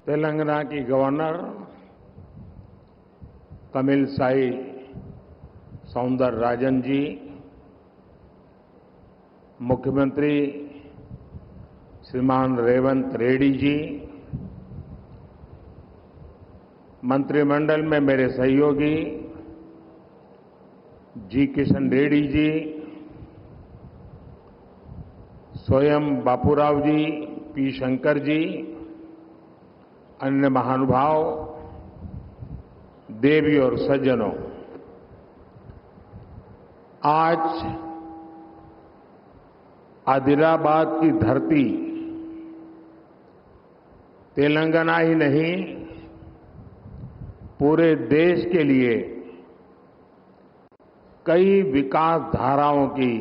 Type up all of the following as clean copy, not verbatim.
तेलंगाना की गवर्नर तमिलसाई सौंदरराजन जी, मुख्यमंत्री श्रीमान रेवंत रेड्डी जी, मंत्रिमंडल में मेरे सहयोगी जी किशन रेड्डी जी, स्वयं बापूराव जी, पी शंकर जी, अन्य महानुभाव, देवी और सज्जनों, आज आदिलाबाद की धरती तेलंगाना ही नहीं, पूरे देश के लिए कई विकास धाराओं की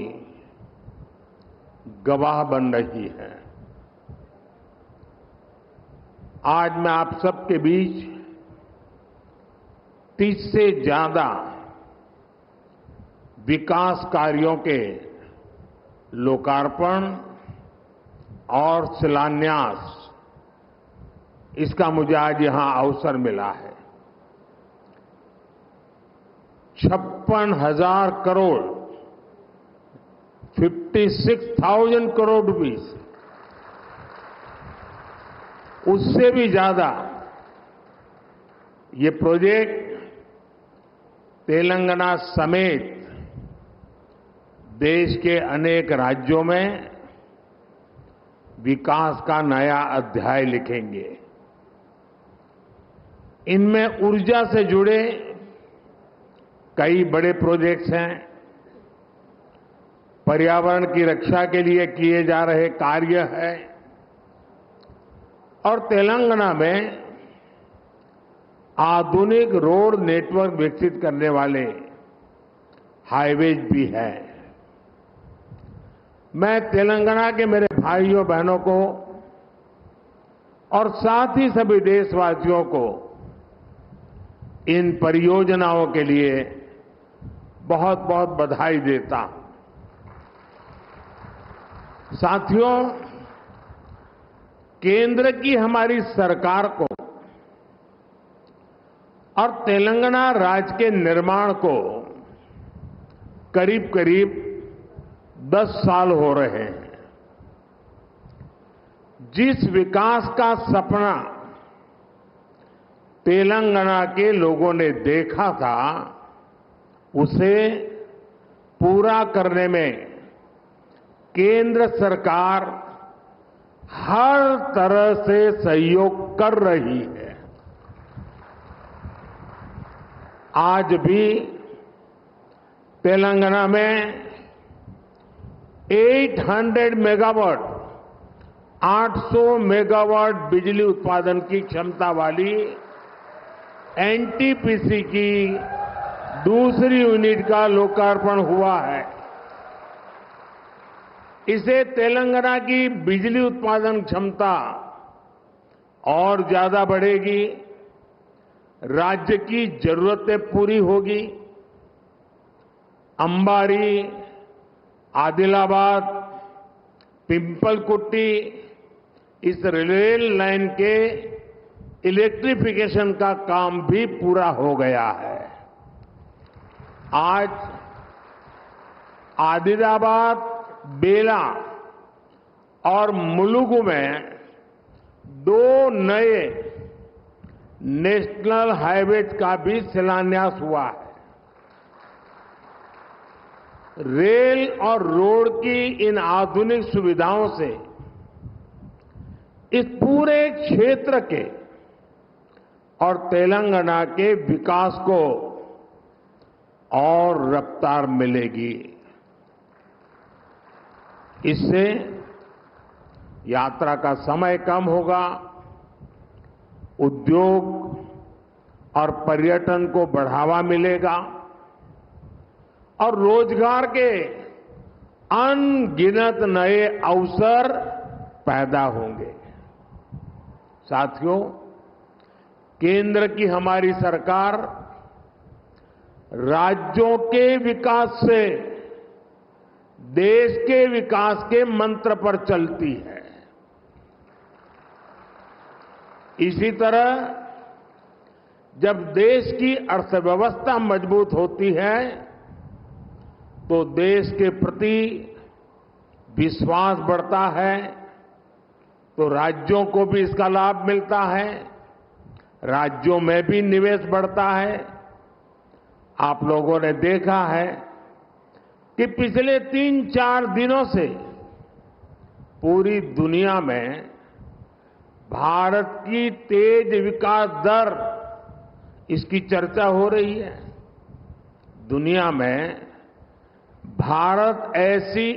गवाह बन रही है। आज मैं आप सबके बीच 30 से ज्यादा विकास कार्यों के लोकार्पण और शिलान्यास, इसका मुझे आज यहां अवसर मिला है। 56,000 करोड़ 56,000 करोड़ रुपीस, उससे भी ज्यादा ये प्रोजेक्ट तेलंगाना समेत देश के अनेक राज्यों में विकास का नया अध्याय लिखेंगे। इनमें ऊर्जा से जुड़े कई बड़े प्रोजेक्ट्स हैं, पर्यावरण की रक्षा के लिए किए जा रहे कार्य हैं और तेलंगाना में आधुनिक रोड नेटवर्क विकसित करने वाले हाईवेज भी हैं। मैं तेलंगाना के मेरे भाइयों बहनों को और साथ ही सभी देशवासियों को इन परियोजनाओं के लिए बहुत बहुत बधाई देता हूं। साथियों, केंद्र की हमारी सरकार को और तेलंगाना राज्य के निर्माण को करीब करीब 10 साल हो रहे हैं। जिस विकास का सपना तेलंगाना के लोगों ने देखा था, उसे पूरा करने में केंद्र सरकार हर तरह से सहयोग कर रही है। आज भी तेलंगाना में 800 मेगावाट 800 मेगावाट बिजली उत्पादन की क्षमता वाली एनटीपीसी की दूसरी यूनिट का लोकार्पण हुआ है। इसे तेलंगाना की बिजली उत्पादन क्षमता और ज्यादा बढ़ेगी, राज्य की जरूरतें पूरी होगी। अंबारी, आदिलाबाद, पिंपलकुट्टी, इस रेल लाइन के इलेक्ट्रिफिकेशन का काम भी पूरा हो गया है। आज आदिलाबाद, बेला और मुलुगु में 2 नए नेशनल हाईवेज का भी शिलान्यास हुआ है। रेल और रोड की इन आधुनिक सुविधाओं से इस पूरे क्षेत्र के और तेलंगाना के विकास को और रफ्तार मिलेगी। इससे यात्रा का समय कम होगा, उद्योग और पर्यटन को बढ़ावा मिलेगा और रोजगार के अनगिनत नए अवसर पैदा होंगे। साथियों, केंद्र की हमारी सरकार राज्यों के विकास से देश के विकास के मंत्र पर चलती है। इसी तरह जब देश की अर्थव्यवस्था मजबूत होती है तो देश के प्रति विश्वास बढ़ता है, तो राज्यों को भी इसका लाभ मिलता है, राज्यों में भी निवेश बढ़ता है। आप लोगों ने देखा है कि पिछले 3-4 दिनों से पूरी दुनिया में भारत की तेज विकास दर, इसकी चर्चा हो रही है। दुनिया में भारत ऐसी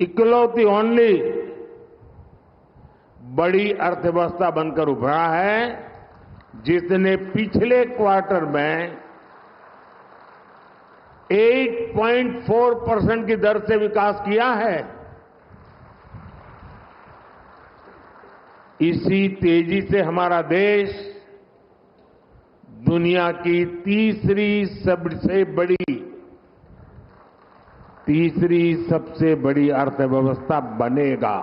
इकलौती ओनली बड़ी अर्थव्यवस्था बनकर उभरा है जिसने पिछले क्वार्टर में 8.4% की दर से विकास किया है। इसी तेजी से हमारा देश दुनिया की तीसरी सबसे बड़ी अर्थव्यवस्था बनेगा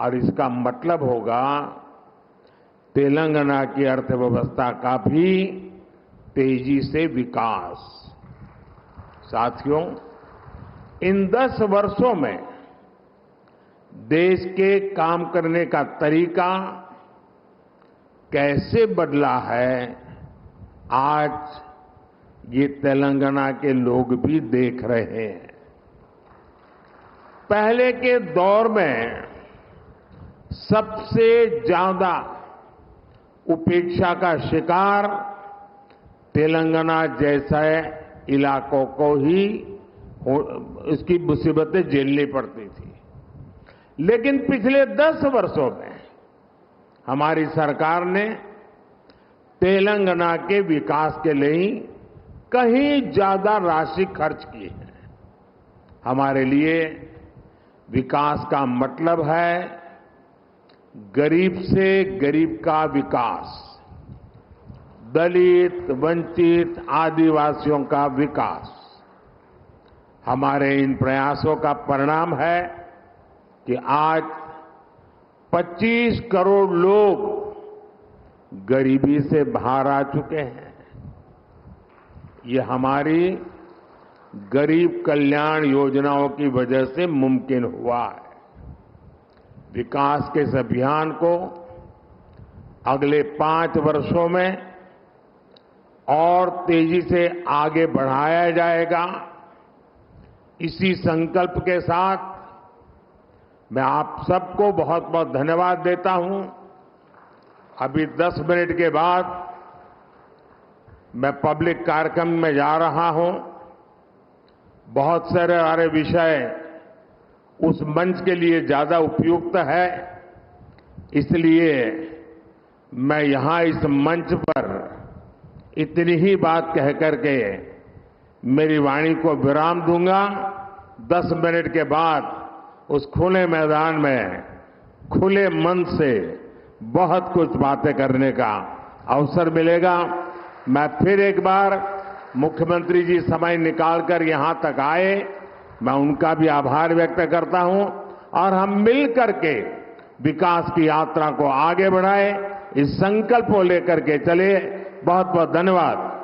और इसका मतलब होगा तेलंगाना की अर्थव्यवस्था का भी तेजी से विकास। साथियों, इन 10 वर्षों में देश के काम करने का तरीका कैसे बदला है, आज ये तेलंगाना के लोग भी देख रहे हैं। पहले के दौर में सबसे ज्यादा उपेक्षा का शिकार तेलंगाना जैसे इलाकों को ही इसकी मुसीबतें झेलनी पड़ती थी। लेकिन पिछले 10 वर्षों में हमारी सरकार ने तेलंगाना के विकास के लिए कहीं ज्यादा राशि खर्च की है। हमारे लिए विकास का मतलब है गरीब से गरीब का विकास, दलित, वंचित, आदिवासियों का विकास। हमारे इन प्रयासों का परिणाम है कि आज 25 करोड़ लोग गरीबी से बाहर आ चुके हैं। ये हमारी गरीब कल्याण योजनाओं की वजह से मुमकिन हुआ है। विकास के इस अभियान को अगले 5 वर्षों में और तेजी से आगे बढ़ाया जाएगा। इसी संकल्प के साथ मैं आप सबको बहुत बहुत धन्यवाद देता हूं। अभी 10 मिनट के बाद मैं पब्लिक कार्यक्रम में जा रहा हूं। बहुत सारे विषय उस मंच के लिए ज्यादा उपयुक्त है, इसलिए मैं यहां इस मंच पर इतनी ही बात कह करके मेरी वाणी को विराम दूंगा। 10 मिनट के बाद उस खुले मैदान में खुले मन से बहुत कुछ बातें करने का अवसर मिलेगा। मैं फिर एक बार मुख्यमंत्री जी समय निकालकर यहां तक आए, मैं उनका भी आभार व्यक्त करता हूं और हम मिल करके विकास की यात्रा को आगे बढ़ाएं, इस संकल्प को लेकर के चले। बहुत बहुत धन्यवाद।